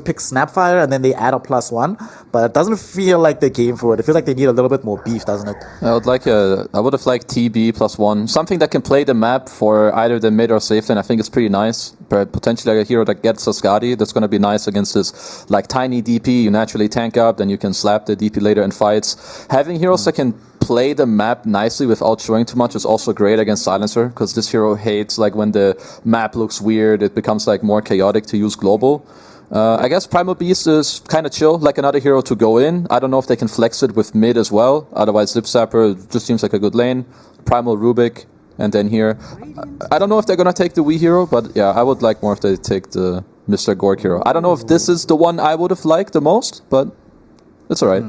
pick Snapfire and then they add a +1, but it doesn't feel like the game for it. It feels like they need a little bit more beef, doesn't it? I would have liked TB +1, something that can play the map for either the mid or safe lane. I think it's pretty nice. But potentially like a hero that gets a Skadi, that's going to be nice against this like tiny DP. You naturally tank up, then you can slap the DP later in fights. Having heroes that can play the map nicely without showing too much is also great against Silencer, because this hero hates like when the map looks weird. It becomes like more chaotic to use global. I guess Primal Beast is kind of chill, like another hero to go in. I don't know if they can flex it with mid as well. Otherwise, ZipZaper just seems like a good lane. Primal Rubik, and then here. I don't know if they're going to take the Wii hero, but yeah, I would like more if they take the Mr. Gorgc hero. I don't know if this is the one I would have liked the most, but it's alright.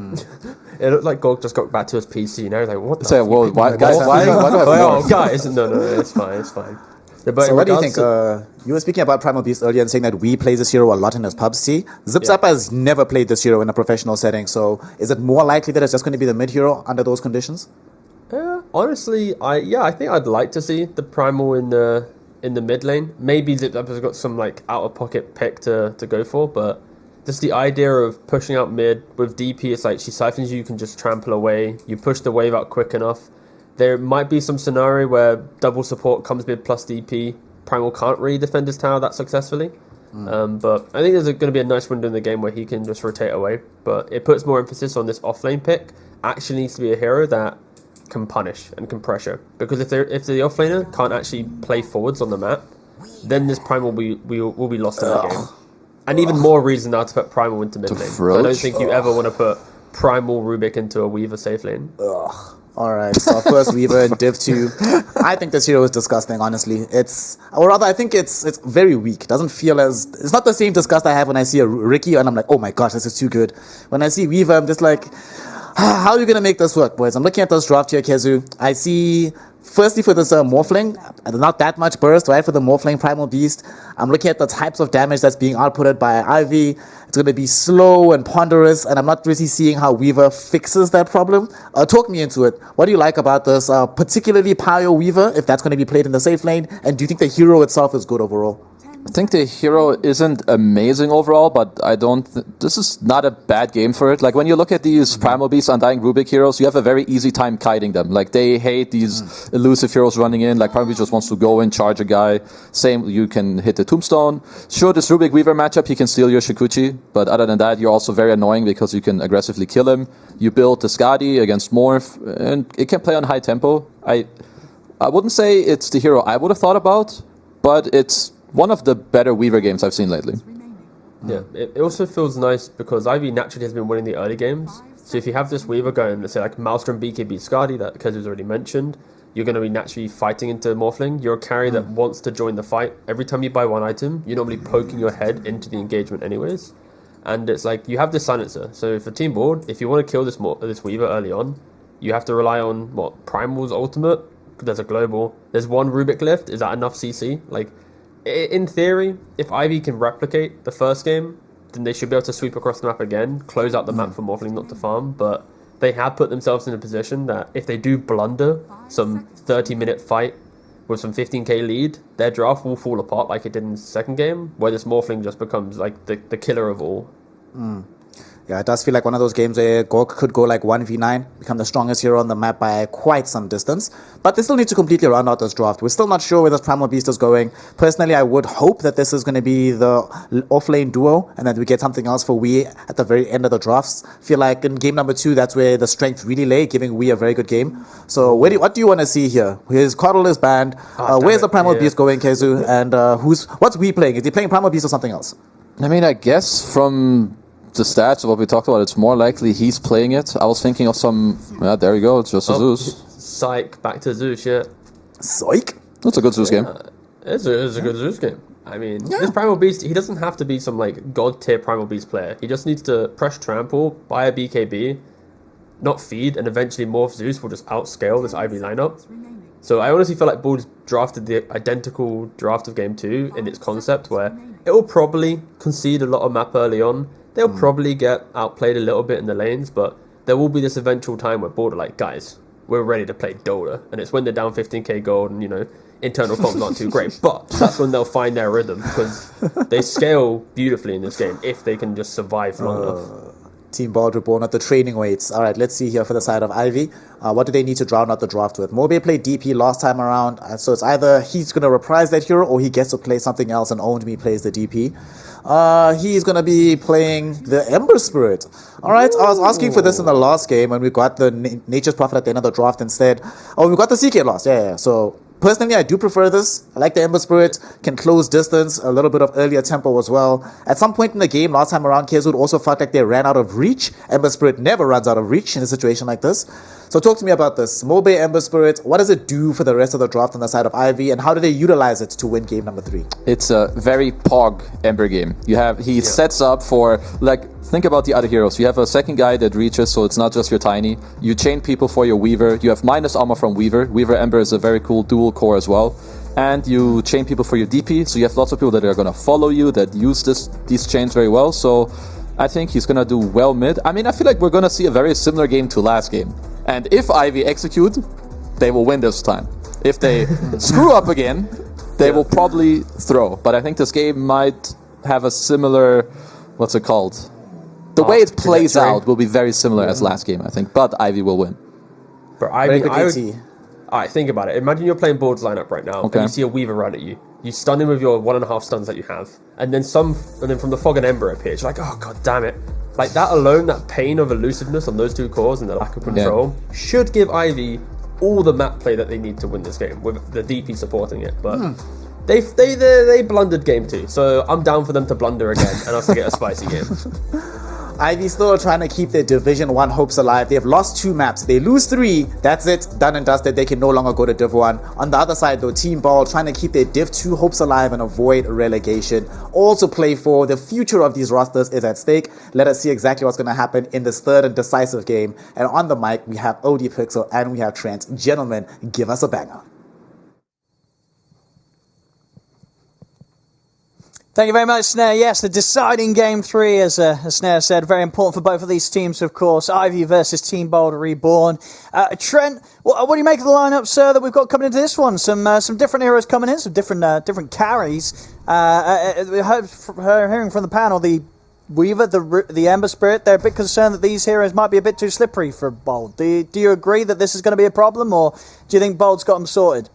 It looked like Gorgc just got back to his PC. Now he's like, what the fuck? Well, why do I have more? Guys, no, it's fine. So what do you think? You were speaking about Primal Beast earlier and saying that we play this hero a lot in his PUBG. ZipZaper has never played this hero in a professional setting, so is it more likely that it's just going to be the mid hero under those conditions? Honestly, I think I'd like to see the Primal in the mid lane. Maybe ZipZaper's got some like out of pocket pick to go for, but just the idea of pushing out mid with DP, it's like she siphons you can just trample away. You push the wave out quick enough. There might be some scenario where double support comes mid plus DP. Primal can't really defend his tower that successfully. But I think there's going to be a nice window in the game where he can just rotate away. But it puts more emphasis on this offlane pick. Actually needs to be a hero that can punish and can pressure. Because if the offlaner can't actually play forwards on the map, then this Primal will be lost in the game. And even more reason now to put Primal into mid lane. So I don't think you ever want to put Primal Rubik into a Weaver safe lane. Alright, so first Weaver in Div 2. I think this hero is disgusting, honestly. I think it's very weak. It doesn't feel it's not the same disgust I have when I see a Ricky and I'm like, oh my gosh, this is too good. When I see Weaver, I'm just like, how are you going to make this work, boys? I'm looking at this draft here, Kezu. I see, firstly for this Morphling, not that much burst, right, for the Morphling Primal Beast. I'm looking at the types of damage that's being outputted by Ivy. It's going to be slow and ponderous, and I'm not really seeing how Weaver fixes that problem. Talk me into it. What do you like about this, particularly Pyro Weaver, if that's going to be played in the safe lane? And do you think the hero itself is good overall? I think the hero isn't amazing overall, but this is not a bad game for it. Like when you look at these Primal Beast Undying Rubik heroes, you have a very easy time kiting them. Like they hate these elusive heroes running in. Like Primal Beast just wants to go in, charge a guy. Same, you can hit the Tombstone. Sure, this Rubik Weaver matchup, he can steal your Shikuchi, but other than that, you're also very annoying because you can aggressively kill him. You build the Skadi against Morph, and it can play on high tempo. I wouldn't say it's the hero I would have thought about, but it's one of the better Weaver games I've seen lately. Yeah, it also feels nice because Ivy naturally has been winning the early games. So if you have this Weaver going, let's say like Maelstrom, BKB, Skadi, that Kezu's already mentioned, you're going to be naturally fighting into Morphling. You're a carry that wants to join the fight. Every time you buy one item, you're normally poking your head into the engagement anyways. And it's like, you have this silencer. So for team board, if you want to kill this Weaver early on, you have to rely on, Primal's ultimate. There's a global. There's one Rubik lift. Is that enough CC? Like, in theory, if Ivy can replicate the first game, then they should be able to sweep across the map again, close out the map for Morphling not to farm, but they have put themselves in a position that if they do blunder some 30-minute fight with some 15k lead, their draft will fall apart like it did in the second game, where this Morphling just becomes like the killer of all. Yeah, it does feel like one of those games where Gorgc could go like 1v9, become the strongest hero on the map by quite some distance. But they still need to completely round out this draft. We're still not sure where this Primal Beast is going. Personally, I would hope that this is going to be the off-lane duo, and that we get something else for Wii at the very end of the drafts. Feel like in game number 2, that's where the strength really lay, giving Wii a very good game. So what do you want to see here? His Coddle is banned. Where's the Primal Beast going, Kezu? And what's Wii playing? Is he playing Primal Beast or something else? I mean, I guess from the stats of what we talked about, it's more likely he's playing it. I was thinking of some... Yeah, there you go. It's just a Zeus. Psych. Back to Zeus, yeah. Psych? That's a good Zeus game. It's a good Zeus game. I mean, this Primal Beast, he doesn't have to be some, like, god-tier Primal Beast player. He just needs to press Trample, buy a BKB, not feed, and eventually Morph Zeus will just outscale this Ivy lineup. So I honestly feel like Bull's drafted the identical draft of Game 2 in its concept, where it will probably concede a lot of map early on. They'll probably get outplayed a little bit in the lanes, but there will be this eventual time where Board are like, guys, we're ready to play Dota. And it's when they're down 15k gold and, internal comms aren't too great. But that's when they'll find their rhythm, because they scale beautifully in this game if they can just survive long enough. Team Bald Reborn at the training weights. All right, let's see here for the side of Ivy. What do they need to drown out the draft with? Mobe played DP last time around, so it's either he's going to reprise that hero or he gets to play something else and OwnedMe plays the DP. He's going to be playing the Ember Spirit. All right, I was asking for this in the last game when we got the Nature's Prophet at the end of the draft instead. Oh, we got the CK last. Yeah. So personally, I do prefer this. I like the Ember Spirit, can close distance, a little bit of earlier tempo as well. At some point in the game, last time around, Kezud also felt like they ran out of reach. Ember Spirit never runs out of reach in a situation like this. So talk to me about this. Mobe Ember Spirit, what does it do for the rest of the draft on the side of Ivy, and how do they utilize it to win game number 3? It's a very POG Ember game. He sets up for, think about the other heroes. You have a second guy that reaches, so it's not just your Tiny. You chain people for your Weaver. You have minus armor from Weaver. Weaver Ember is a very cool dual core as well. And you chain people for your DP, so you have lots of people that are going to follow you, that use these chains very well. So I think he's going to do well mid. I mean, I feel like we're going to see a very similar game to last game. And if Ivy execute, they will win this time. If they screw up again, they will probably throw. But I think this game might have a similar, what's it called? The way it plays out will be very similar as last game, I think. But Ivy will win. But Alright, think about it. Imagine you're playing Board's lineup right now, and you see a Weaver run at you. You stun him with your 1.5 stuns that you have, and then from the Fog and Ember appears. You're like, oh god damn it! Like that alone, that pain of elusiveness on those two cores and the lack of control should give Ivy all the map play that they need to win this game, with the DP supporting it. But they blundered game 2, so I'm down for them to blunder again and us to get a spicy game. Ivy still trying to keep their Division 1 hopes alive. They've lost 2 maps. They lose 3. That's it. Done and dusted. They can no longer go to Div 1. On the other side, though, Team Ball trying to keep their Div 2 hopes alive and avoid relegation. All to play for. The future of these rosters is at stake. Let us see exactly what's going to happen in this third and decisive game. And on the mic, we have OD Pixel and we have Trent. Gentlemen, give us a banger. Thank you very much, Knehr. Yes, the deciding game 3, as Knehr said, very important for both of these teams, of course. Ivy versus Team Bold Reborn. Trent, what do you make of the lineup, sir, that we've got coming into this one? Some different heroes coming in, some different carries. Hearing from the panel, the Weaver, the Ember Spirit, they're a bit concerned that these heroes might be a bit too slippery for Bold. Do you agree that this is going to be a problem, or do you think Bold's got them sorted?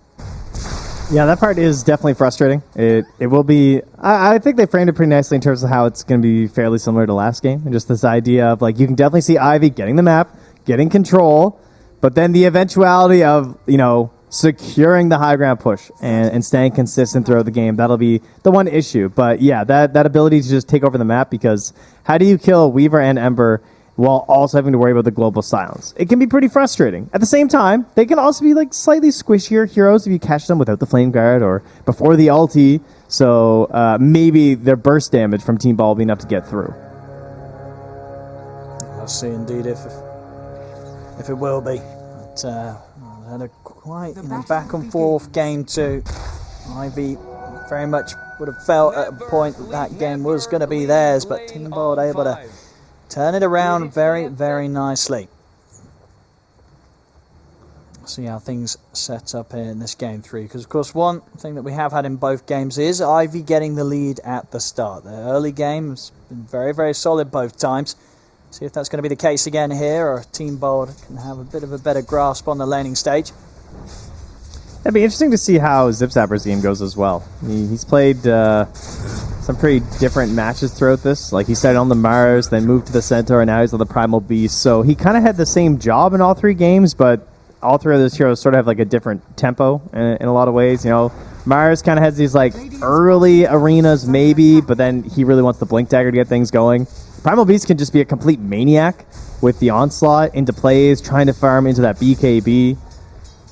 Yeah, that part is definitely frustrating. It will be. I think they framed it pretty nicely in terms of how it's going to be fairly similar to last game, and just this idea of you can definitely see Ivy getting the map, getting control, but then the eventuality of securing the high ground push and staying consistent throughout the game. That'll be the one issue. But yeah, that ability to just take over the map, because how do you kill Weaver and Ember while also having to worry about the global silence? It can be pretty frustrating. At the same time, they can also be slightly squishier heroes if you catch them without the flame guard or before the ulti. So maybe their burst damage from Team Ball will be enough to get through. I'll see indeed if it will be. But had a quite back and forth game 2. Ivy very much would have felt at a point that game was going to be theirs, but Team Ball able to turn it around very, very nicely. See how things set up here in this game 3. Because, of course, one thing that we have had in both games is Ivy getting the lead at the start. The early game has been very, very solid both times. See if that's going to be the case again here, or Team Bold can have a bit of a better grasp on the laning stage. It'd be interesting to see how ZipZaper's game goes as well. He's played some pretty different matches throughout this. He started on the Mars, then moved to the Centaur, and now he's on the Primal Beast. So he kind of had the same job in all 3 games, but all 3 of those heroes sort of have a different tempo in a lot of ways. Mars kind of has these early arenas maybe, but then he really wants the Blink Dagger to get things going. Primal Beast can just be a complete maniac with the Onslaught into plays, trying to farm into that BKB.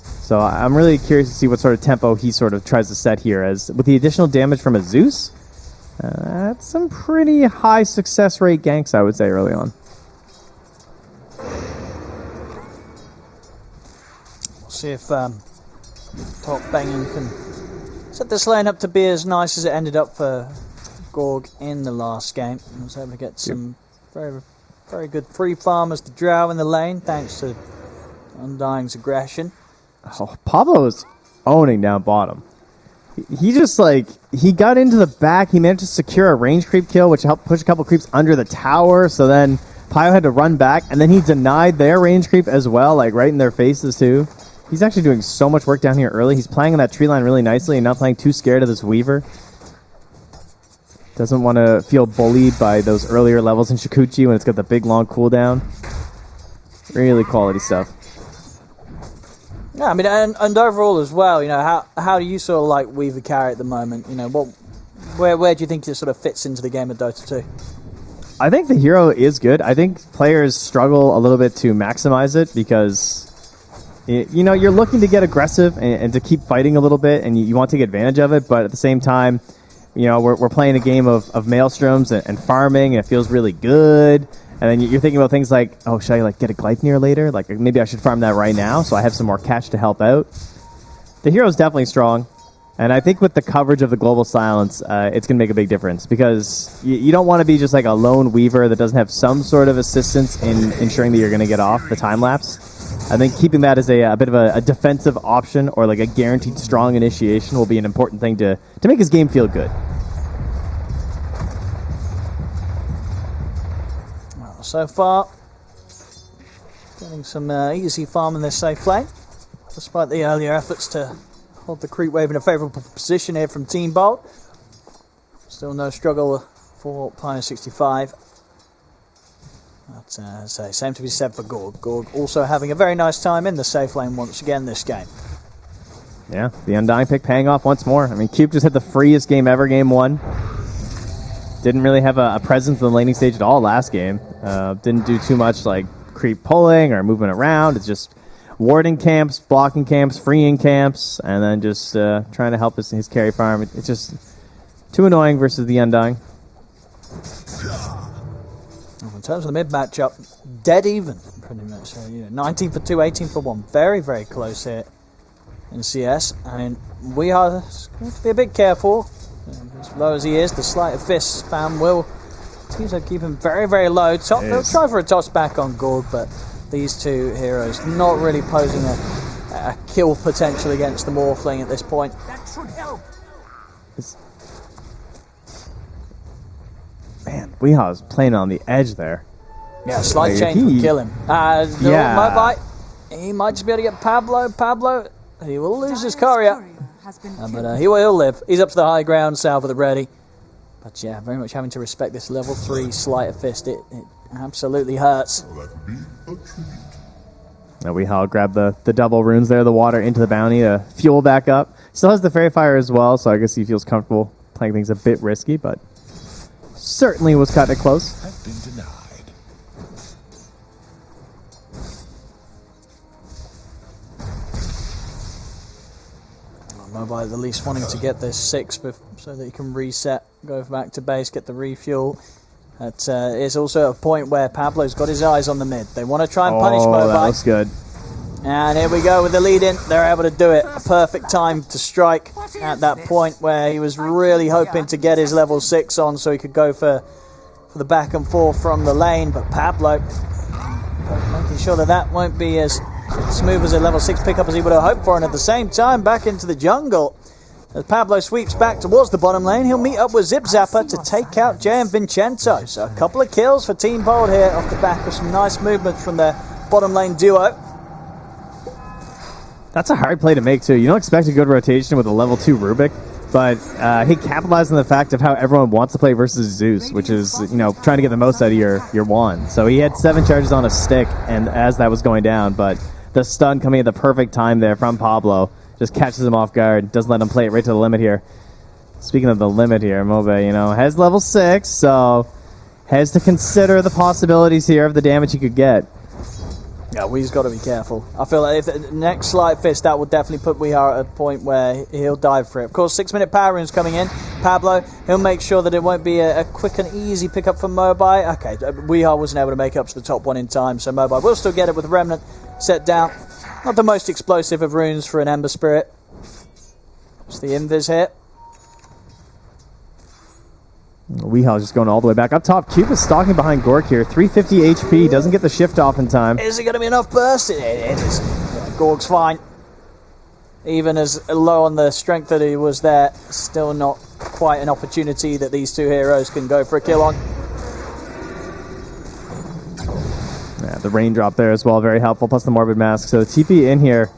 So I'm really curious to see what sort of tempo he sort of tries to set here, as with the additional damage from a Zeus, that's some pretty high success rate ganks, I would say, early on. We'll see if Top Banging can set this lane up to be as nice as it ended up for Gorg in the last game. I was able to get some very, very good free farmers to drow in the lane, thanks to Undying's aggression. Oh, Pablo's owning down bottom. He just, like, he got into the back. He managed to secure a range creep kill, which helped push a couple creeps under the tower. So then Pio had to run back, and then he denied their range creep as well, like, right in their faces, too. He's actually doing so much work down here early. He's playing in that tree line really nicely and not playing too scared of this Weaver. Doesn't want to feel bullied by those earlier levels in Shikuchi when it's got the big, long cooldown. Really quality stuff. Yeah, I mean, and overall as well, you know, how do you sort of like Weaver carry at the moment? You know, where do you think it sort of fits into the game of Dota 2? I think the hero is good. I think players struggle a little bit to maximize it because, you know, you're looking to get aggressive and to keep fighting a little bit, and you want to take advantage of it, but at the same time, you know, we're playing a game of maelstroms and farming, and it feels really good. And then you're thinking about things like, oh, should I like get a Gleipnir later? Like maybe I should farm that right now so I have some more cash to help out. The hero's definitely strong. And I think with the coverage of the global silence, it's going to make a big difference because you don't want to be just like a lone Weaver that doesn't have some sort of assistance in ensuring that you're going to get off the time lapse. I think keeping that as a bit of a defensive option or like a guaranteed strong initiation will be an important thing to make his game feel good. So far, getting some easy farm in this safe lane, despite the earlier efforts to hold the creep wave in a favourable position here from Team Bolt. Still no struggle for Pioneer 65. But same to be said for Gorg. Gorg also having a very nice time in the safe lane once again this game. Yeah, the Undying pick paying off once more. I mean, Cube just had the freest game ever, game 1. Didn't really have a presence in the laning stage at all last game. Didn't do too much like creep pulling or movement around. It's just warding camps, blocking camps, freeing camps, and then just trying to help his carry farm. It's just too annoying versus the Undying. In terms of the mid matchup, dead even pretty much. So, you know, 19 for 2, 18 for 1. Very, very close here in CS. I mean, we are going to be a bit careful. As low as he is, the sleight of fist spam will seems to keep him very, very low. They'll try for a toss back on Gorg, but these two heroes not really posing a kill potential against the Morphling at this point. That should help. Man, Weeha's playing on the edge there. Yeah, slight change will kill him. Mobite, he might just be able to get Pablo, he will lose his courier. But he will live. He's up to the high ground, south of the ready. But yeah, very much having to respect this level 3 sleight of fist. It absolutely hurts. Now Weeha grabbed the double runes there, the water into the bounty to fuel back up. Still has the Fairy Fire as well, so I guess he feels comfortable playing things a bit risky, but certainly was cutting it close. Have been denied. Mobile at least wanting to get this 6 so that he can reset, go back to base, get the refuel. That is also a point where Pablo's got his eyes on the mid. They want to try and punish Mobile. That looks good. And here we go with the lead in. They're able to do it. A perfect time to strike at that point where he was really hoping to get his level 6 on so he could go for the back and forth from the lane. But Pablo making sure that won't be as smooth as a level 6 pickup as he would have hoped for, and at the same time back into the jungle. As Pablo sweeps back towards the bottom lane, he'll meet up with ZipZaper to take out jmvincento. So a couple of kills for Team Bold here off the back of some nice movement from their bottom lane duo. That's a hard play to make too. You don't expect a good rotation with a level 2 Rubik, but he capitalized on the fact of how everyone wants to play versus Zeus, which is, you know, trying to get the most out of your wand. So he had 7 charges on a stick, and as that was going down, but the stun coming at the perfect time there from Pablo just catches him off guard, doesn't let him play it right to the limit here. Speaking of the limit here, Mobe, you know, has level 6, so has to consider the possibilities here of the damage he could get. Yeah, we've got to be careful. I feel like if the next sleight fist, that will definitely put Weeha at a point where he'll dive for it. Of course, 6-minute power runes coming in. Pablo, he'll make sure that it won't be a quick and easy pickup for Mobai. Okay, Weeha wasn't able to make up to the top one in time, so Mobai will still get it with Remnant set down. Not the most explosive of runes for an Ember Spirit. It's the Invis hit. Weeha's just going all the way back up top. Qupe is stalking behind Gorgc here. 350 HP, doesn't get the shift off in time. Is it going to be enough burst? It is. Yeah, Gorg's fine. even as low on the strength that he was there, still not quite an opportunity that these two heroes can go for a kill on. Yeah, the raindrop there as well, very helpful, plus the Morbid Mask. So TP in here.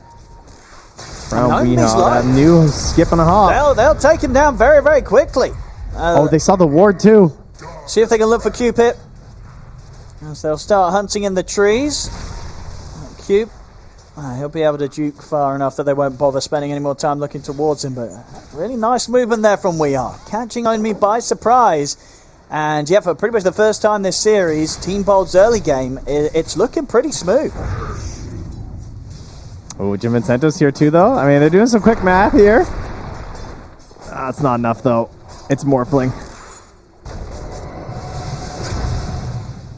From that new skip and a hop. They'll take him down very, very quickly. They saw the ward too. See if they can look for Qupe. As they'll start hunting in the trees. Qupe, he'll be able to juke far enough that they won't bother spending any more time looking towards him. But really nice movement there from WEU. Catching OwnedMe by surprise. And yeah, for pretty much the first time this series, Team Bold's early game, it's looking pretty smooth. Oh, jmvincento's here too, though. I mean, they're doing some quick math here. It's not enough, though. It's Morphling.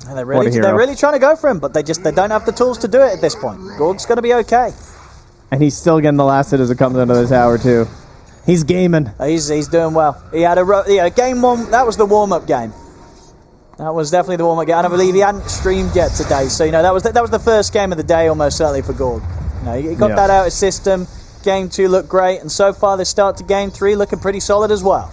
And they're really trying to go for him, but they don't have the tools to do it at this point. Gorgc's going to be okay. And he's still getting the last hit as it comes into the tower, too. He's gaming. He's doing well. He had game one. That was the warm-up game. That was definitely the warm-up game. And I believe he hadn't streamed yet today, so that was the first game of the day, almost certainly for Gorgc. He got that out of his system. Game 2 looked great, and so far this start to game 3 looking pretty solid as well.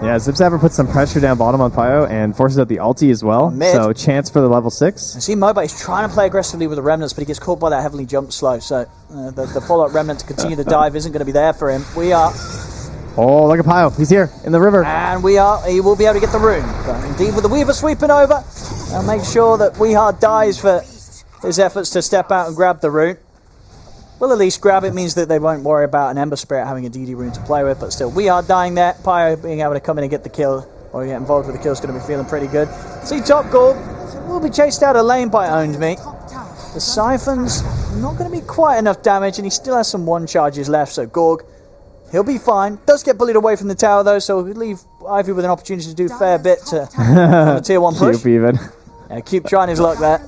Yeah, ZipZaper puts some pressure down bottom on Pyo and forces out the ulti as well. So chance for the level 6. I see Moba is trying to play aggressively with the remnants, but he gets caught by that heavily jump slow. So the follow-up remnant to continue the dive isn't going to be there for him. Oh, look at Pyo. He's here in the river. And he will be able to get the rune. But indeed, with the Weaver sweeping over, I'll make sure that WEU dies for his efforts to step out and grab the rune. Well, at least grab it means that they won't worry about an Ember Spirit having a DD rune to play with, but still, WEU dying there. Pyo being able to come in and get the kill, or get involved with the kill, is going to be feeling pretty good. See top Gorgc will be chased out of lane by OwnedMe. The Siphon's not going to be quite enough damage, and he still has some 1 charges left, so Gorgc, he'll be fine. Does get bullied away from the tower, though, so we'll leave Ivy with an opportunity to do a fair bit on the tier 1 push. Qupe even. Yeah, keep trying his luck there.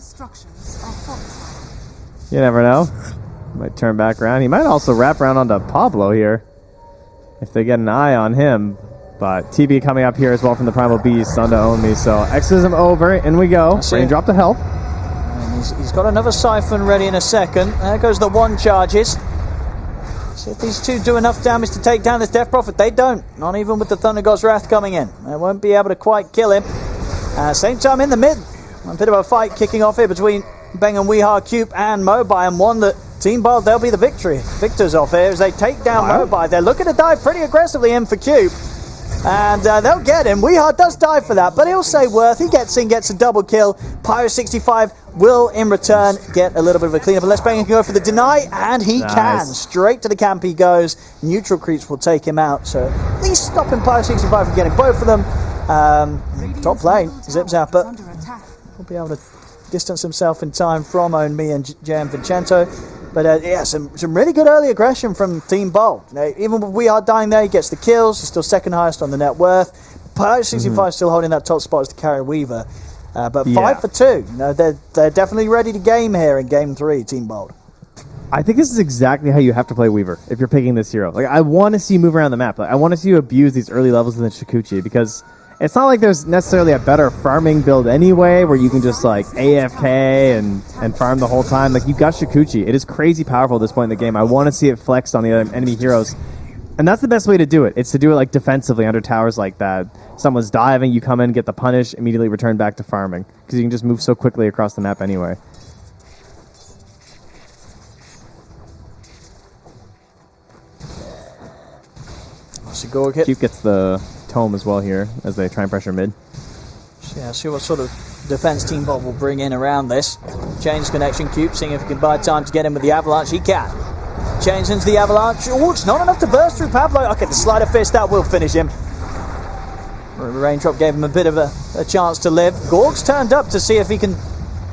You never know. Might turn back around. He might also wrap around onto Pablo here if they get an eye on him. But TB coming up here as well from the Primal Beast onto OwnedMe. So Exorcism over. In we go. Raindrop to help. And he's got another Siphon ready in a second. There goes the 1 charges. See if these two do enough damage to take down this Death Prophet. They don't. Not even with the Thunder God's Wrath coming in. They won't be able to quite kill him. Same time in the mid. A bit of a fight kicking off here between Beng and WEU, Qupe and Mobi, and one that Team Bold, they'll be the victors off here as they take down Mobi. They're looking to dive pretty aggressively in for Qupe, and they'll get him. WEU does dive for that, but he'll say worth. He gets in, gets a double kill. Pyro65 will, in return, get a little bit of a cleanup. Unless Beng can go for the deny, and he can. Straight to the camp he goes. Neutral creeps will take him out, so at least stopping Pyro65 from getting both of them. Top lane, ZipZaper will be able to distance himself in time from OwnedMe and jmvincento. But yeah, some really good early aggression from Team Bold. Even with WEU dying there, he gets the kills. He's still second highest on the net worth. Pyro65 still holding that top spot as the carry Weaver. But 5 for 2. They're definitely ready to game here in game 3, Team Bold. I think this is exactly how you have to play Weaver if you're picking this hero. Like, I want to see you move around the map. Like, I want to see you abuse these early levels in the Shikuchi, because it's not like there's necessarily a better farming build anyway where you can just like AFK and farm the whole time. Like, you've got Shikuchi. It is crazy powerful at this point in the game. I want to see it flexed on the other enemy heroes. And that's the best way to do it. It's to do it like defensively under towers like that. Someone's diving, you come in, get the punish, immediately return back to farming. Because you can just move so quickly across the map anyway. Qupe gets the tome as well here as they try and pressure mid. Yeah, see what sort of defense Team Bold will bring in around this. Chains connection, Qupe seeing if he can buy time to get in with the Avalanche. He can. Chains into the Avalanche. Oh, it's not enough to burst through Pablo. Okay, the Sleight of Fist, that will finish him. Raindrop gave him a bit of a chance to live. Gorgc's turned up to see if he can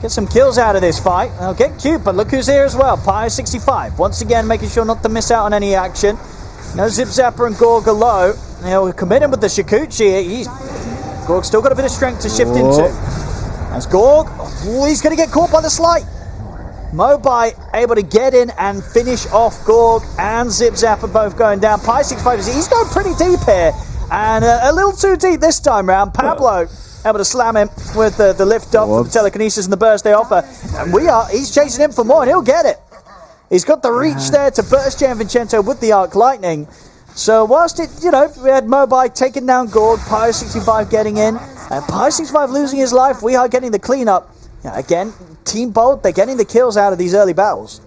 get some kills out of this fight. They'll get Qupe, but look who's here as well. Pyro65, once again making sure not to miss out on any action. No ZipZaper and Gorgc are low. He'll commit him with the Shikuchi. Gorgc's still got a bit of strength to shift into. As Gorgc, he's going to get caught by the Sleight. Mobi able to get in and finish off Gorgc and ZipZaper both going down. Pyro65, he's going pretty deep here. And a little too deep this time round. Pablo able to slam him with the lift up, the telekinesis and the burst they offer. And he's chasing him for more, and he'll get it. He's got the reach there to burst jmvincento with the Arc Lightning. So whilst it, we had Mobi taking down Gorg, Pyro65 getting in, and Pyro65 losing his life, we are getting the cleanup. Again, Team Bolt, they're getting the kills out of these early battles.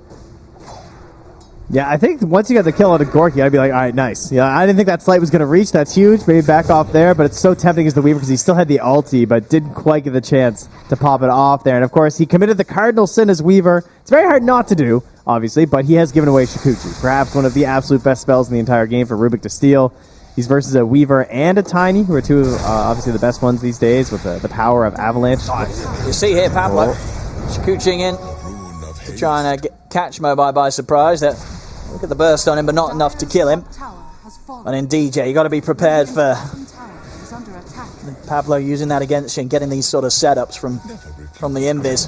Yeah, I think once you got the kill out of Gorgc, I'd be like, all right, nice. Yeah, I didn't think that slight was going to reach. That's huge. Maybe back off there, but it's so tempting as the Weaver because he still had the ulti, but didn't quite get the chance to pop it off there. And of course, he committed the Cardinal Sin as Weaver. It's very hard not to do, obviously, but he has given away Shukuchi. Perhaps one of the absolute best spells in the entire game for Rubik to steal. He's versus a Weaver and a Tiny, who are two of, obviously, the best ones these days with the power of Avalanche. You see here, Pablo, Shukuching in to try and catch Mobi by surprise. Look at the burst on him, but not enough to kill him. And in DJ, you got to be prepared for Pablo using that against you and getting these sort of setups from the Invis.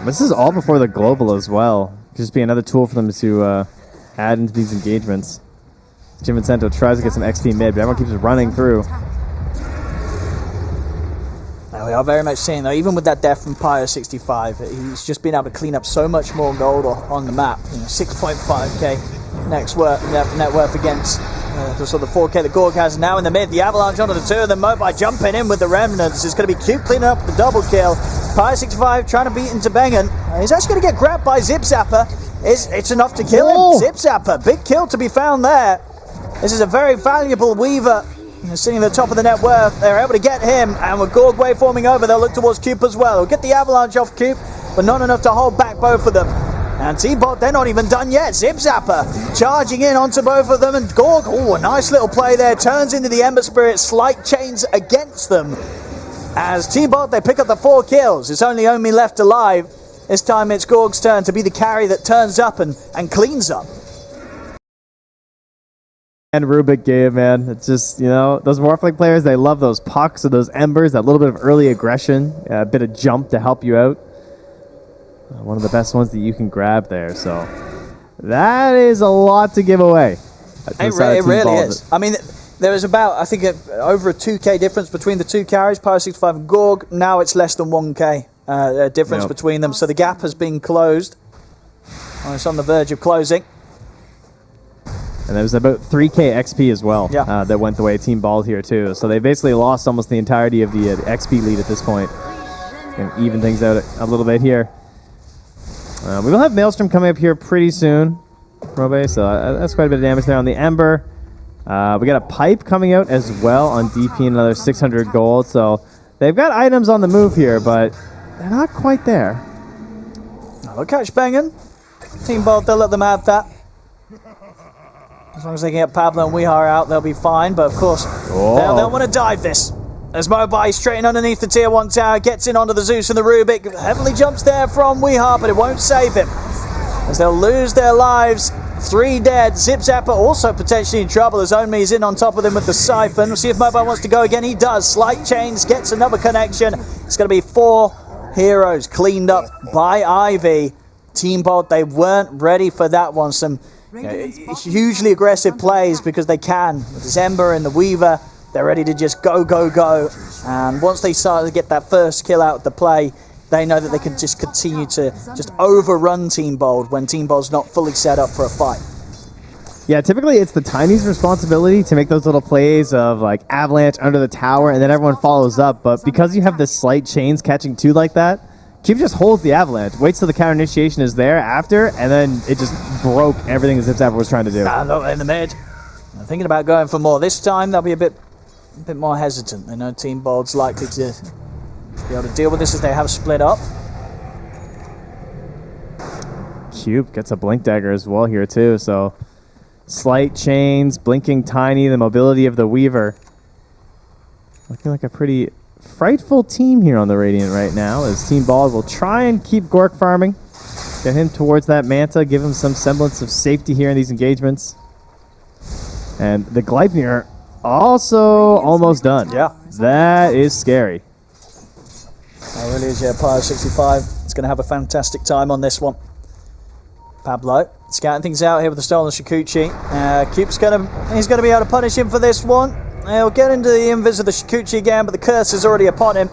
This is all before the global as well. Just be another tool for them to add into these engagements. jmvincento tries to get some XP mid, but everyone keeps running through. We are very much seeing, though, even with that death from Pyro65, he's just been able to clean up so much more gold on the map. 6.5k net worth against the sort of 4k that Gorg has now in the mid. The avalanche onto the two of them. Mobi jumping in with the remnants. It's going to be Qupe cleaning up the double kill. Pyro65 trying to beat into Bengen. He's actually going to get grabbed by ZipZaper. It's enough to kill him. ZipZaper, big kill to be found there. This is a very valuable Weaver. Sitting at the top of the net worth, they're able to get him, and with Gorg wave forming over, they'll look towards Qupe as well. Get the avalanche off Qupe, but not enough to hold back both of them. And T-Bot, they're not even done yet. ZipZaper charging in onto both of them, and Gorg, a nice little play there, turns into the Ember Spirit, slight chains against them. As T-Bot, they pick up the 4 kills. It's only OwnedMe left alive. This time it's Gorg's turn to be the carry that turns up and cleans up. And Rubik gave, man. It's just, those Morphling players, they love those pucks or those embers, that little bit of early aggression, a bit of jump to help you out. One of the best ones that you can grab there. So that is a lot to give away. It really is. I mean, there is about, I think, over a 2k difference between the two carries, Pyro65 and Gorg. Now it's less than 1k difference between them. So the gap has been closed. It's on the verge of closing. And there was about 3k XP as well that went the way of Team Bald here too. So they basically lost almost the entirety of the XP lead at this point. Going to even things out a little bit here. We will have Maelstrom coming up here pretty soon, Robe, so that's quite a bit of damage there on the Ember. We got a Pipe coming out as well on DP, another 600 gold. So they've got items on the move here, but they're not quite there. They'll catch Bengen. Team Bald, they'll let them have that. As long as they can get Pablo and Wihar out, they'll be fine. But of course, they'll want to dive this. As Mobi straight in underneath the tier 1 tower, gets in onto the Zeus and the Rubik. Heavily jumps there from Wihar, but it won't save him. As they'll lose their lives. 3 dead. ZipZaper also potentially in trouble as OwnedMe is in on top of them with the Siphon. We'll see if Mobi wants to go again. He does. Slight chains, gets another connection. It's going to be 4 heroes cleaned up by Ivy. Team Bolt, they weren't ready for that one. Some hugely aggressive plays because they can. With the Zember and the Weaver, they're ready to just go, go, go. And once they start to get that first kill out of the play, they know that they can just continue to just overrun Team Bold when Team Bold's not fully set up for a fight. Yeah, typically it's the Tiny's responsibility to make those little plays of like avalanche under the tower and then everyone follows up. But because you have the slight chains catching 2 like that, Qupe just holds the avalanche, waits till the counter initiation is there after, and then it just broke everything that ZipZaper was trying to do. Look, in the mid. I'm thinking about going for more. This time they'll be a bit more hesitant. They know Team Bold's likely to be able to deal with this as they have split up. Qupe gets a Blink Dagger as well here too, so slight chains, blinking Tiny, the mobility of the Weaver. Looking like a pretty frightful team here on the Radiant right now as Team Bald will try and keep Gorgc farming. Get him towards that Manta, give him some semblance of safety here in these engagements. And the Gleipnir also almost done. Yeah. That is scary. That really is, Pyro65. It's going to have a fantastic time on this one. Pablo scouting things out here with the stolen Shukuchi. Qupe's he's going to be able to punish him for this one. He'll get into the invis of the Shukuchi again, but the curse is already upon him.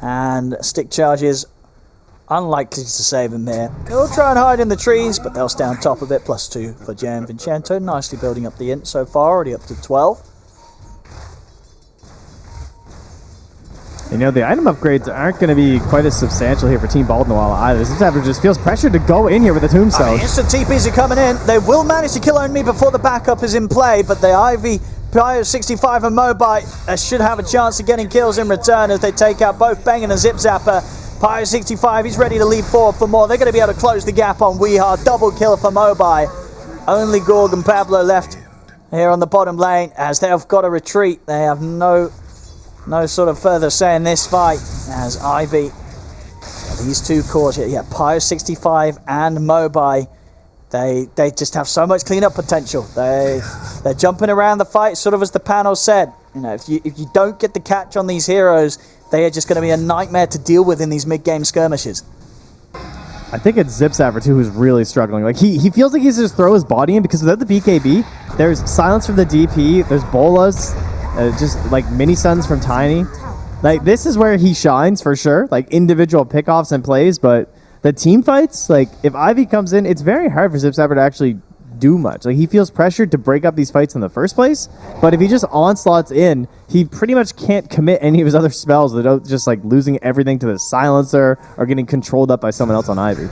And stick charges unlikely to save him here. They'll try and hide in the trees, but they'll stay on top of it. +2 for jmvincento. Nicely building up the int so far, already up to 12. You know, the item upgrades aren't going to be quite as substantial here for Team Baldenwala either. ZipZaper just feels pressured to go in here with a tombstone. Instant TPs are coming in. They will manage to kill OwnedMe before the backup is in play, but the Ivy, Pio 65 and Mobite should have a chance of getting kills in return as they take out both Bang and ZipZaper. Pio 65, he's ready to lead forward for more. They're going to be able to close the gap on WEU. Double kill for Mobite. Only Gorg and Pablo left here on the bottom lane as they have got to retreat. They have no sort of further say in this fight as Ivy, these two cores, Pio 65 and Mobai, they just have so much cleanup potential. They're jumping around the fight, sort of as the panel said. You know, if you don't get the catch on these heroes, they are just going to be a nightmare to deal with in these mid-game skirmishes. I think it's ZipZaper too who's really struggling. Like he feels like he's just throw his body in because without the BKB, there's silence from the DP, there's bolas. Just like mini stuns from Tiny. Like this is where he shines for sure. Like individual pickoffs and plays, but the team fights, like if Ivy comes in, it's very hard for ZipZaper to actually do much. Like he feels pressured to break up these fights in the first place, but if he just onslaughts in, he pretty much can't commit any of his other spells without just like losing everything to the silencer or getting controlled up by someone else on Ivy.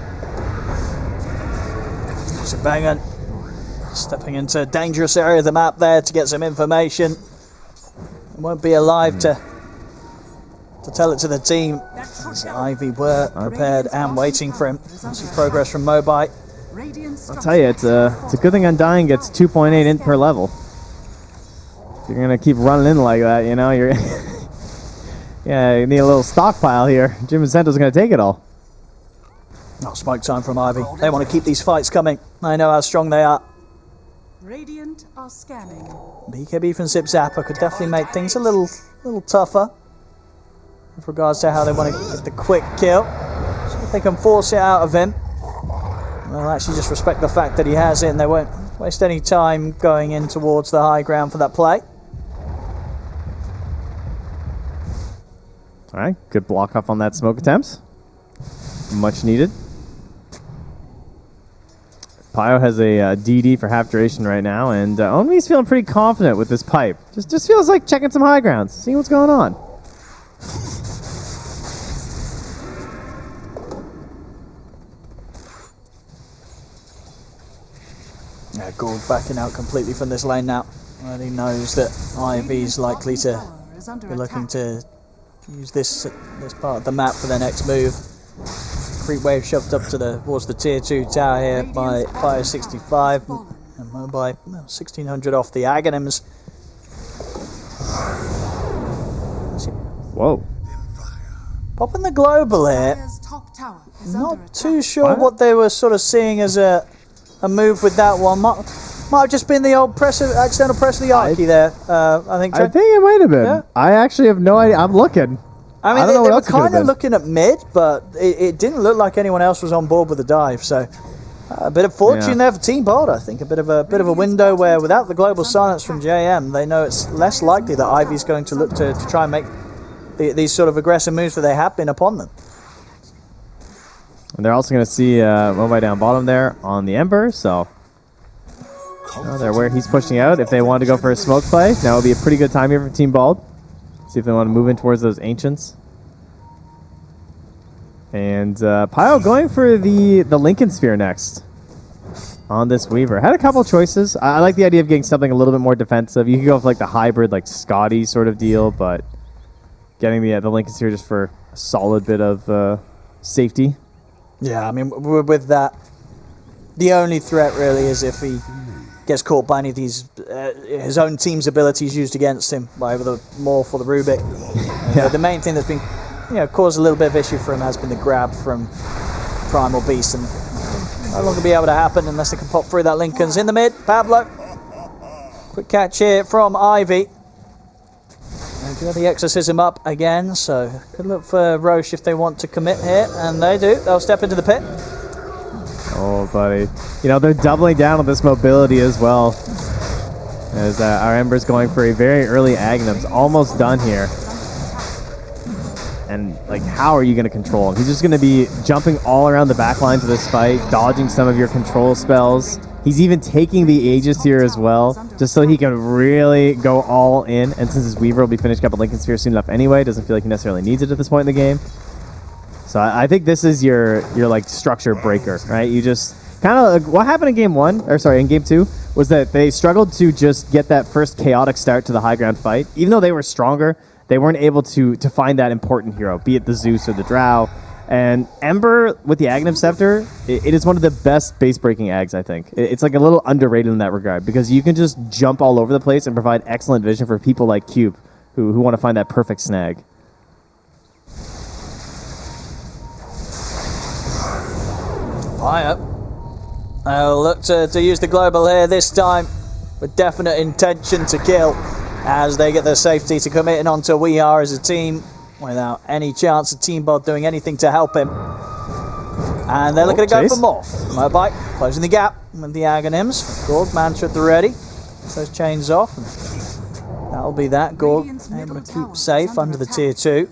So Bang stepping into a dangerous area of the map there to get some information. Won't be alive to tell it to the team. As Ivy were prepared and waiting for him. See progress from Mobite. I'll tell you, it's a good thing Undying gets 2.8 int per level. If you're gonna keep running in like that, you know, you're yeah, you need a little stockpile here. jmvincento's gonna take it all. Oh, smoke time from Ivy. They want to keep these fights coming. I know how strong they are. Radiant are scanning. BKB from ZipZaper could definitely make things a little tougher with regards to how they want to get the quick kill. So if they can force it out of him, they'll actually just respect the fact that he has it and they won't waste any time going in towards the high ground for that play. All right, good block off on that smoke attempt. Much needed. Pio has a DD for half duration right now, and OwnedMe's feeling pretty confident with this pipe. Just feels like checking some high grounds, seeing what's going on. Yeah, Gorg backing out completely from this lane now. Well, he knows that Ivy's likely to be looking to use this part of the map for their next move. Creep wave shoved up towards the tier 2 tower here by Pio 65 and Mobile 1600 off the Aghanims. Whoa. Popping the global here. Not too sure what they were sort of seeing as a move with that one. Might have just been the old accidental press of the Archie there. I think it might have been. Yeah. I actually have no idea. I'm looking. I mean, they were kind of looking at mid, but it didn't look like anyone else was on board with the dive. So a bit of fortune there for Team Bold, I think. A bit of a window where, without the global silence from JM, they know it's less likely that Ivy's going to look to try and make these sort of aggressive moves that they have been upon them. And they're also going to see Mobile down bottom there on the Ember, so they're where he's pushing out. If they want to go for a smoke play, now would be a pretty good time here for Team Bald. See if they want to move in towards those Ancients. And Pio going for the Lincoln Sphere next on this Weaver. Had a couple choices. I like the idea of getting something a little bit more defensive. You could go with like the hybrid, like Scotty sort of deal, but getting the Lincoln Sphere just for a solid bit of safety. Yeah, I mean, with that, the only threat really is if he gets caught by any of these, his own team's abilities used against him by the Morph or the Rubik. The main thing that's been, caused a little bit of issue for him has been the grab from Primal Beast, and no longer be able to happen unless they can pop through that. Lincoln's in the mid. Pablo, quick catch here from Ivy. And got the Exorcism up again, so could look for Roche if they want to commit here, and they do. They'll step into the pit. Oh, buddy. They're doubling down on this mobility as well. As our Ember's going for a very early Aghanims. Almost done here. And like, how are you going to control him? He's just going to be jumping all around the back lines of this fight, dodging some of your control spells. He's even taking the Aegis here as well, just so he can really go all in. And since his Weaver will be finishing up a Lincoln Sphere soon enough anyway, doesn't feel like he necessarily needs it at this point in the game. So I think this is your like structure breaker, right? You just kind of like, what happened in in game 2 was that they struggled to just get that first chaotic start to the high ground fight. Even though they were stronger, they weren't able to find that important hero, be it the Zeus or the Drow. And Ember with the Aghanim Scepter, it is one of the best base breaking Ags, I think. It's like a little underrated in that regard because you can just jump all over the place and provide excellent vision for people like Qupe who want to find that perfect snag. Fire. Look to use the global here this time with definite intention to kill as they get their safety to commit in onto We Are as a team without any chance of Team Bod doing anything to help him. And they're looking to go for more. Mobike closing the gap with the Aghanims. Gorg, Mantra at the ready. Gets those chains off. That'll be that. Gorg able to keep safe under the tier 2.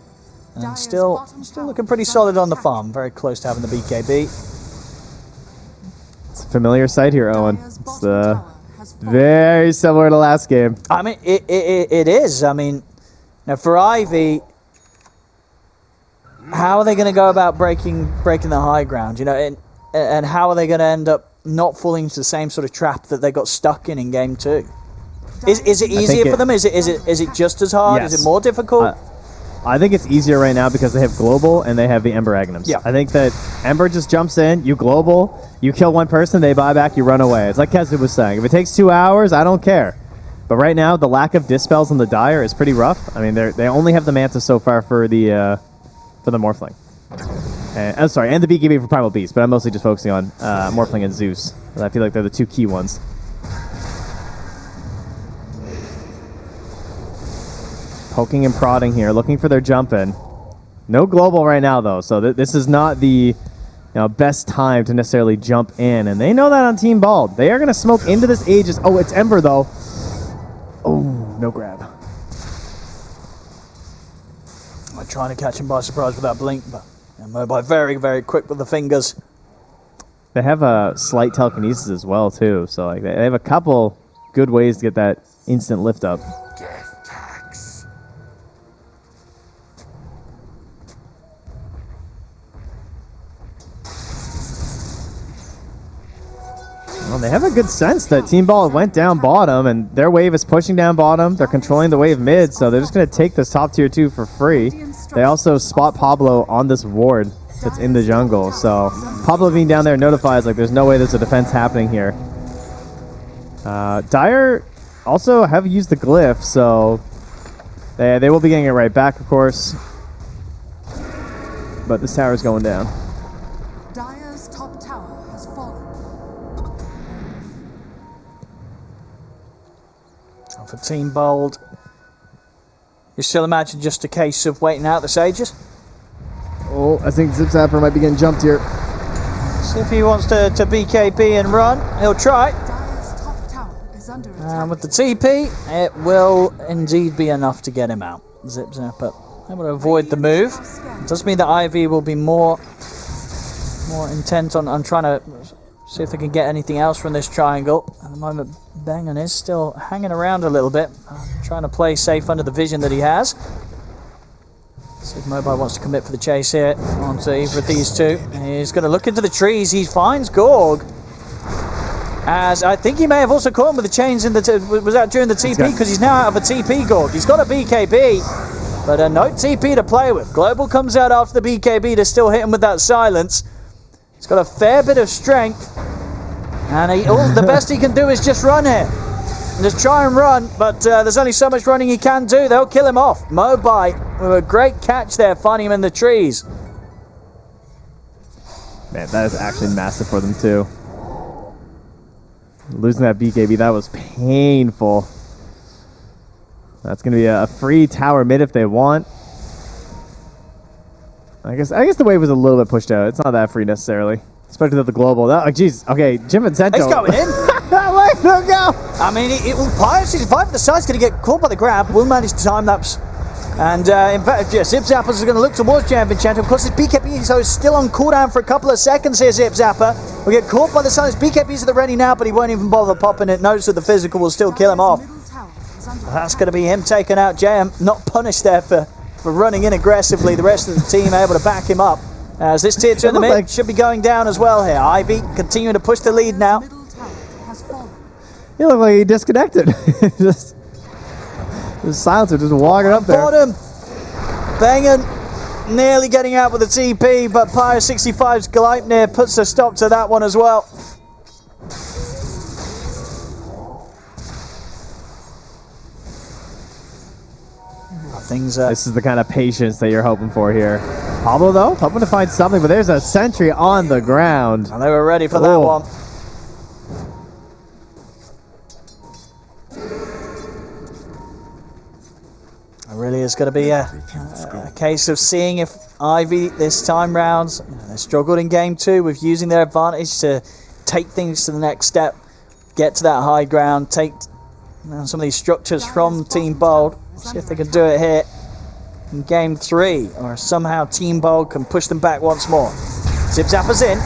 And still looking pretty solid on the farm. Very close to having the BKB. It's a familiar sight here, Owen. It's very similar to last game. I mean, it is. I mean, now for Ivy, how are they going to go about breaking the high ground? You know, and how are they going to end up not falling into the same sort of trap that they got stuck in game 2? Is it easier for them? Is it just as hard? Yes. Is it more difficult? I think it's easier right now because they have global and they have the Ember Aghanims. Yeah. I think that Ember just jumps in, you global, you kill one person, they buy back, you run away. It's like Kezu was saying. If it takes 2 hours, I don't care. But right now, the lack of dispels on the Dire is pretty rough. I mean, they only have the Manta so far for the Morphling. And the BKB for Primal Beast, but I'm mostly just focusing on Morphling and Zeus. I feel like they're the 2 key ones. Poking and prodding here, looking for their jump in. No global right now, though, so this is not the best time to necessarily jump in, and they know that on Team Bald. They are going to smoke into this Aegis. Oh, it's Ember, though. Oh, no grab. I'm trying to catch him by surprise with that blink, but Mobile very, very quick with the fingers. They have a slight telekinesis as well, too, so like they have a couple good ways to get that instant lift up. Well, they have a good sense that Team Ball went down bottom, and their wave is pushing down bottom. They're controlling the wave mid, so they're just going to take this top tier 2 for free. They also spot Pablo on this ward that's in the jungle, so Pablo being down there notifies like there's no way there's a defense happening here. Dire also have used the glyph, so they will be getting it right back, of course. But this tower's going down. Dire's top tower has fallen. And for Team Bold, you still imagine just a case of waiting out the Sages? Oh, I think ZipZaper might be getting jumped here. See if he wants to BKB and run. He'll try. Dire's top tower is under attack. And with the TP, it will indeed be enough to get him out. ZipZaper able to avoid the move. It does mean that Ivy will be more intent on trying to see if they can get anything else from this triangle. At the moment, Bengen is still hanging around a little bit, trying to play safe under the vision that he has. See if Mobile wants to commit for the chase here onto either of these two. He's going to look into the trees. He finds Gorg. As I think he may have also caught him with the chains in the was that during the TP, because he's now out of a TP. Gorg. He's got a BKB, but no TP to play with. Global comes out after the BKB to still hit him with that silence. He's got a fair bit of strength, and the best he can do is just run here. Just try and run, but there's only so much running he can do. They'll kill him off. Mobite with a great catch there, finding him in the trees. Man, that is actually massive for them too. Losing that BKB, that was painful. That's going to be a free tower mid if they want. I guess the wave was a little bit pushed out. It's not that free necessarily, especially with the global. Jeez, okay, jmvincento. He's going in. Let him go. I mean, it will Pius, if the side's going to get caught by the grab, will manage to time lapse And in fact, yeah, ZipZaper is going to look towards jmvincento. Of course, his BKB, so he's still on cooldown for a couple of seconds here, ZipZaper. Will get caught by the sun. His BKB's at the ready now, but he won't even bother popping it. Knows that the physical will still kill him off. That's going to be him taking out JM. Not punished there for running in aggressively. The rest of the team able to back him up. As this tier 2 in the mid should be going down as well here. Ivy continuing to push the lead now. He looked like he disconnected. Just silencer just walking up there. Bottom. Bengen nearly getting out with the TP, but Pyre 65's Gleipnir puts a stop to that one as well. This is the kind of patience that you're hoping for here. Pablo, though, hoping to find something, but there's a sentry on the ground. And they were ready for that one. It really is going to be a case of seeing if Ivy this time round, they struggled in game 2 with using their advantage to take things to the next step, get to that high ground, take some of these structures from Team Bold. See if they can do it here in game 3, or somehow Team Bold can push them back once more. ZipZaper's in.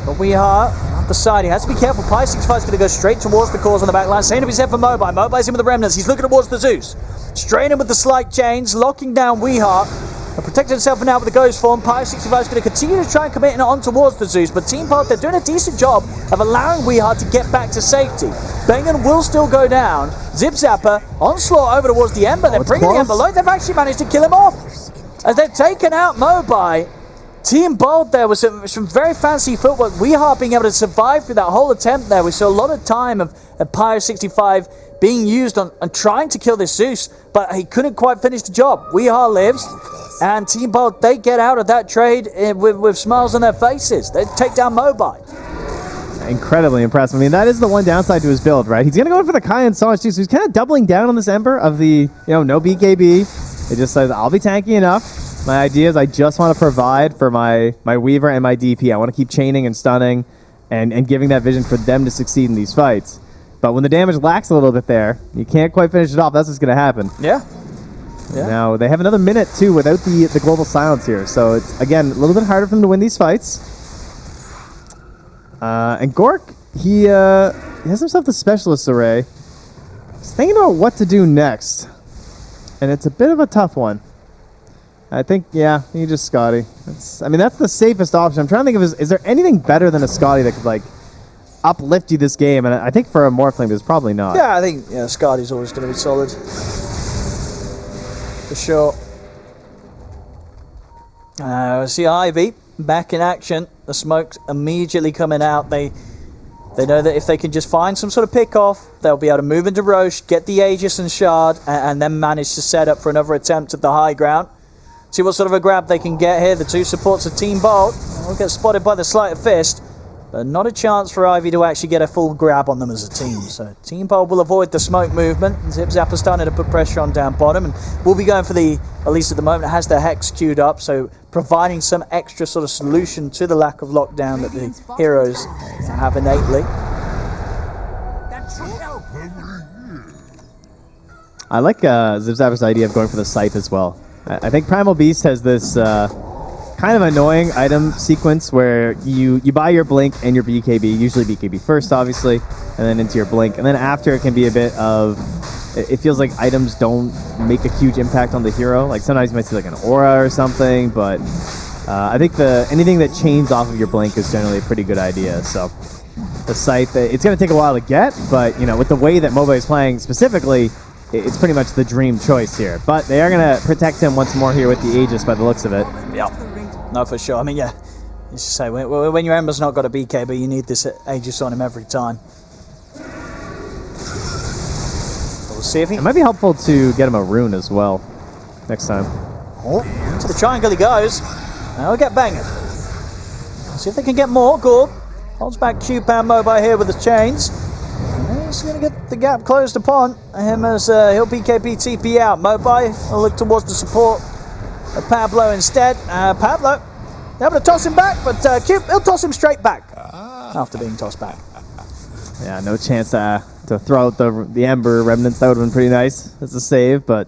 But we are on the side. He has to be careful. Pyre 65 is going to go straight towards the cause on the back line. Same to be said for Mobile. Mobile's in with the remnants. He's looking towards the Zeus. Straight in with the slight chains, locking down Weeheart. Protecting himself now with the Ghost form. Pyre 65 is going to continue to try and commit it on towards the Zeus, but Team Bold, they're doing a decent job of allowing Weeheart to get back to safety. Bengen will still go down. ZipZaper, onslaught over towards the Ember. They're bringing the Ember low. They've actually managed to kill him off. As they've taken out Mobile. Team Bold there with some very fancy footwork. Weeheart being able to survive through that whole attempt there. We saw a lot of time of Pyre 65 being used on trying to kill this Zeus, but he couldn't quite finish the job. Weeheart lives, and Team Bold, they get out of that trade with smiles on their faces. They take down Mobile. Incredibly impressive. I mean, that is the one downside to his build, right? He's going to go in for the Kai and Songe too, so he's kind of doubling down on this Ember of the, no BKB. It just says, I'll be tanky enough. My idea is I just want to provide for my Weaver and my DP. I want to keep chaining and stunning and giving that vision for them to succeed in these fights. But when the damage lacks a little bit there, you can't quite finish it off. That's what's going to happen. Yeah. Now, they have another minute, too, without the global silence here. So, it's, again, a little bit harder for them to win these fights. And Gorgc, he has himself the Specialist Array. He's thinking about what to do next. And it's a bit of a tough one. I think, yeah, you just Scotty. That's the safest option. I'm trying to think of, is there anything better than a Scotty that could, uplift you this game? And I think for a Morphling, there's probably not. Yeah, I think Scotty's always going to be solid. For sure. See Ivy back in action. The smoke's immediately coming out. They know that if they can just find some sort of pick-off, they'll be able to move into Roche, get the Aegis and Shard, and then manage to set up for another attempt at the high ground. See what sort of a grab they can get here. The two supports of Team Bolt will get spotted by the Sleight of Fist, but not a chance for Ivy to actually get a full grab on them as a team. So Team Bolt will avoid the smoke movement. ZipZaper starting to put pressure on down bottom, and we'll be going for the, at least at the moment, it has the Hex queued up, so providing some extra sort of solution to the lack of lockdown that the heroes have innately. I like ZipZaper's idea of going for the Scythe as well. I think Primal Beast has this kind of annoying item sequence where you buy your Blink and your BKB, usually BKB first, obviously, and then into your Blink. And then after, it can be a bit of... It feels like items don't make a huge impact on the hero. Like, sometimes you might see, like, an aura or something, but I think anything that chains off of your Blink is generally a pretty good idea. So, the Scythe, it's going to take a while to get, but, with the way that MOBA is playing specifically, it's pretty much the dream choice here. But they are going to protect him once more here with the Aegis by the looks of it. Yeah, no, for sure. I mean, yeah, as you say, when your Ember's not got a BKB, you need this Aegis on him every time. We'll see if he... It might be helpful to get him a rune as well next time. Oh, to the triangle he goes. Now we'll get banging. See if they can get more. Gorgc holds back Qupe Mobile here with the chains. He's going to get the gap closed upon him as he'll BKB TP out. Mobile will look towards the support of Pablo instead. Pablo, they're able to toss him back, but Qupe, he'll toss him straight back after being tossed back. Yeah, no chance to throw out the Ember Remnants. That would have been pretty nice as a save, but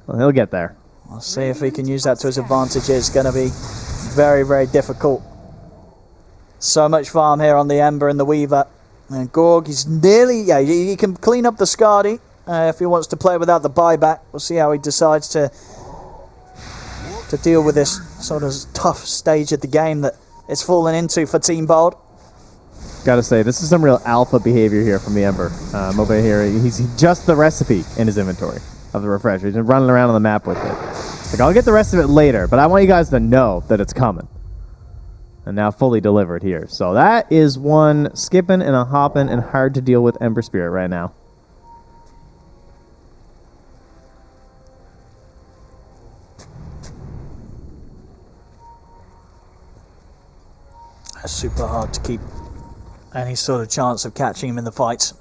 Well, he'll get there. We'll see if he can use that to his advantage. It's going to be very, very difficult. So much farm here on the Ember and the Weaver. And Gorg, he's nearly... Yeah, he can clean up the Skadi if he wants to play without the buyback. We'll see how he decides to deal with this sort of tough stage of the game that it's fallen into for Team Bold. Gotta say, this is some real alpha behavior here from the Ember. Mobe here, he's just the recipe in his inventory of the refresher. He's been running around on the map with it. Like, I'll get the rest of it later, but I want you guys to know that it's coming. And now fully delivered here. So that is one skipping and a hopping and hard to deal with Ember Spirit right now. That's super hard to keep any sort of chance of catching him in the fights.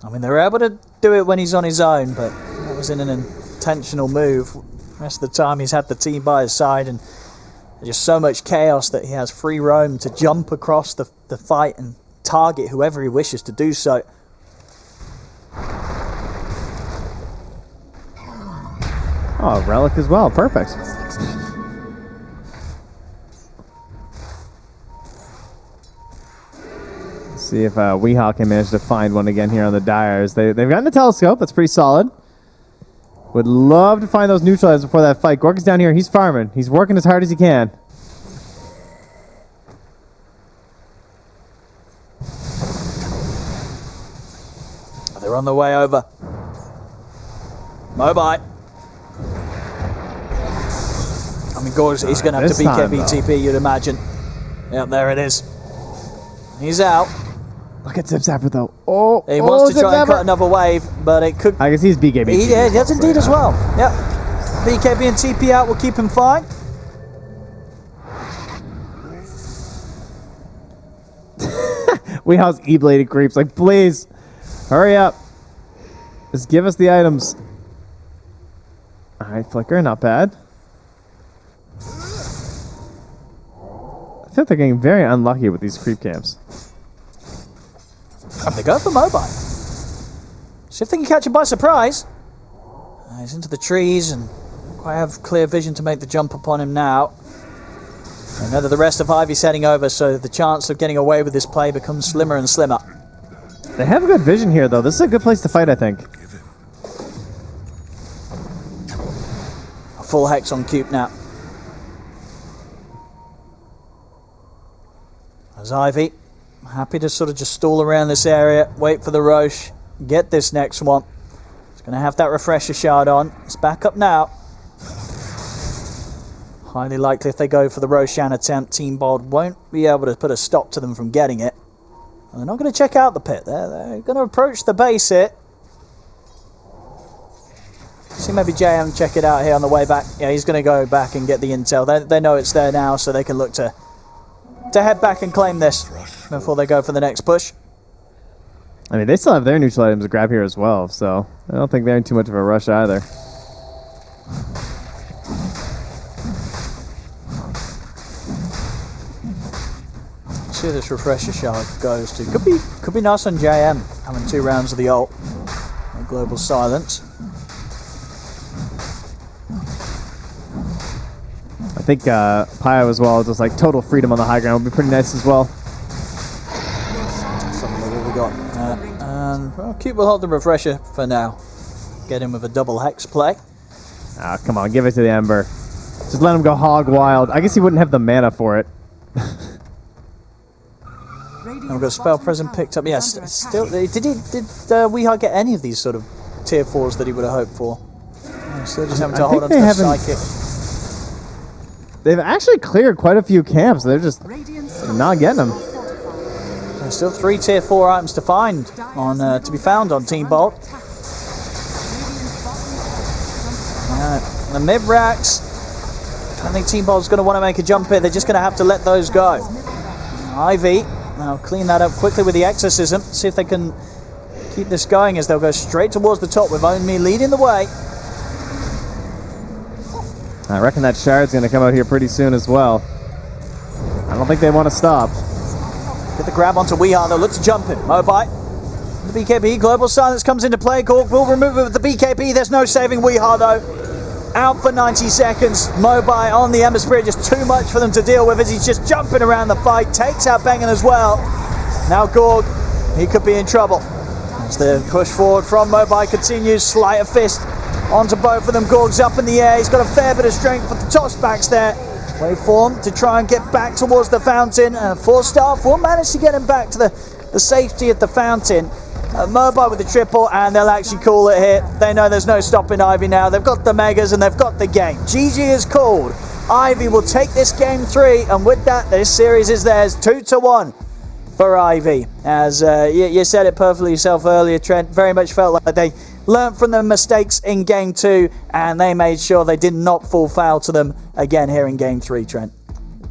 I mean, they're able to do it when he's on his own, but that was in an intentional move. The rest of the time he's had the team by his side, and there's just so much chaos that he has free roam to jump across the fight and target whoever he wishes to do so. Oh, Relic as well. Perfect. See if Weehawk can manage to find one again here on the Dyers. They've gotten a telescope. That's pretty solid. Would love to find those neutralizers before that fight. Gorgc's down here. He's farming. He's working as hard as he can. They're on the way over. Mobile. I mean, Gorgc, he's going to have to BKB TP, you'd imagine. Yep, there it is. He's out. Look at ZipZaper though. Oh, he wants to try and cut another wave, but it could... I guess he's BKB. He does indeed as well. Yep. BKB and TP out will keep him fine. Weehawk's E-bladed creeps. Like, please, hurry up. Just give us the items. All right, Flicker, not bad. I feel like they're getting very unlucky with these creep camps. They go for mobile. See if they can catch him by surprise. He's into the trees and quite have clear vision to make the jump upon him now. I know that the rest of Ivy's heading over, so the chance of getting away with this play becomes slimmer and slimmer. They have good vision here, though. This is a good place to fight, I think. A full hex on Qupe now. There's Ivy. Happy to sort of just stall around this area, wait for the Roche, get this next one. It's going to have that refresher shard on. It's back up now. Highly likely if they go for the Roshan attempt, Team Bold won't be able to put a stop to them from getting it. And they're not going to check out the pit. They're going to approach the base here. See maybe JM check it out here on the way back. Yeah, he's going to go back and get the intel. They know it's there now, so they can look to head back and claim this before they go for the next push. I mean, they still have their neutral items to grab here as well, so I don't think they're in too much of a rush either. See who this refresher shard goes to. Could be nice on JM having 2 rounds of the ult. Global silence. I think Pio as well, just like total freedom on the high ground would be pretty nice as well. Something like what we got. And well, Qupe will hold the refresher for now. Get him with a double hex play. Ah, come on, give it to the Ember. Just let him go hog wild. I guess he wouldn't have the mana for it. We've got Spell Present picked up. Yes, still. Did Weehawk get any of these sort of tier 4s that he would have hoped for? Still just having to hold on to the Psychic. They've actually cleared quite a few camps. They're just not getting them. There's still 3 tier 4 items to find on to be found on Team Bolt. The mid racks. I think Team Bolt's going to want to make a jump here. They're just going to have to let those go. Ivy. Now clean that up quickly with the Exorcism. See if they can keep this going as they'll go straight towards the top with OwnedMe leading the way. I reckon that shard's going to come out here pretty soon as well. I don't think they want to stop. Get the grab onto Weehawk. They'll look to jump him. Mobile. The BKB, Global Silence comes into play. Gorgc will remove it with the BKB. There's no saving WEU though. Out for 90 seconds. Mobai on the Ember Spirit, just too much for them to deal with as he's just jumping around the fight. Takes out Bengen as well. Now Gorgc, he could be in trouble. As the push forward from Mobai continues, sleight of fist onto both of them. Gorgc's up in the air. He's got a fair bit of strength, but the toss backs there. Waveform to try and get back towards the fountain, and 4-staff will manage to get him back to the safety of the fountain. Mobai with the triple, and they'll actually call it here. They know there's no stopping Ivy now. They've got the megas and they've got the game. GG is called. Ivy will take this game 3, and with that, this series is theirs, 2-1 for Ivy. As you said it perfectly yourself earlier, Trent, very much felt like they learned from their mistakes in game 2, and they made sure they did not fall foul to them again here in game 3, Trent.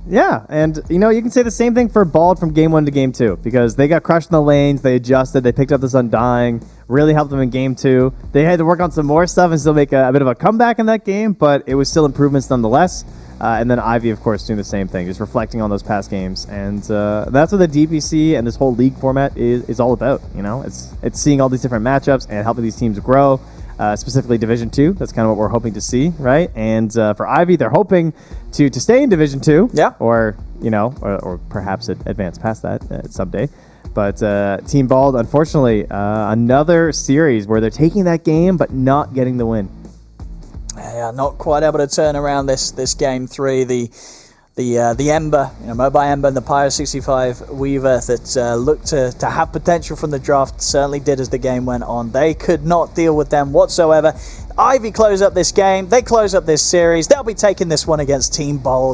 Yeah, and you can say the same thing for Bald from game 1 to game 2, because they got crushed in the lanes, they adjusted, they picked up this Undying, really helped them in game 2. They had to work on some more stuff and still make a bit of a comeback in that game, but it was still improvements nonetheless. And then Ivy, of course, doing the same thing, just reflecting on those past games. And that's what the DPC and this whole league format is all about. It's seeing all these different matchups and helping these teams grow. Specifically Division 2. That's kind of what we're hoping to see, right? And for Ivy, they're hoping to stay in Division 2. Yeah. Or perhaps advance past that someday. But Team Bald, unfortunately, another series where they're taking that game but not getting the win. Yeah, not quite able to turn around this game 3. The Ember, Mobai Ember and the Pyro 65 Weaver that looked to have potential from the draft certainly did as the game went on. They could not deal with them whatsoever. Ivy close up this game. They close up this series. They'll be taking this one against Team Bold.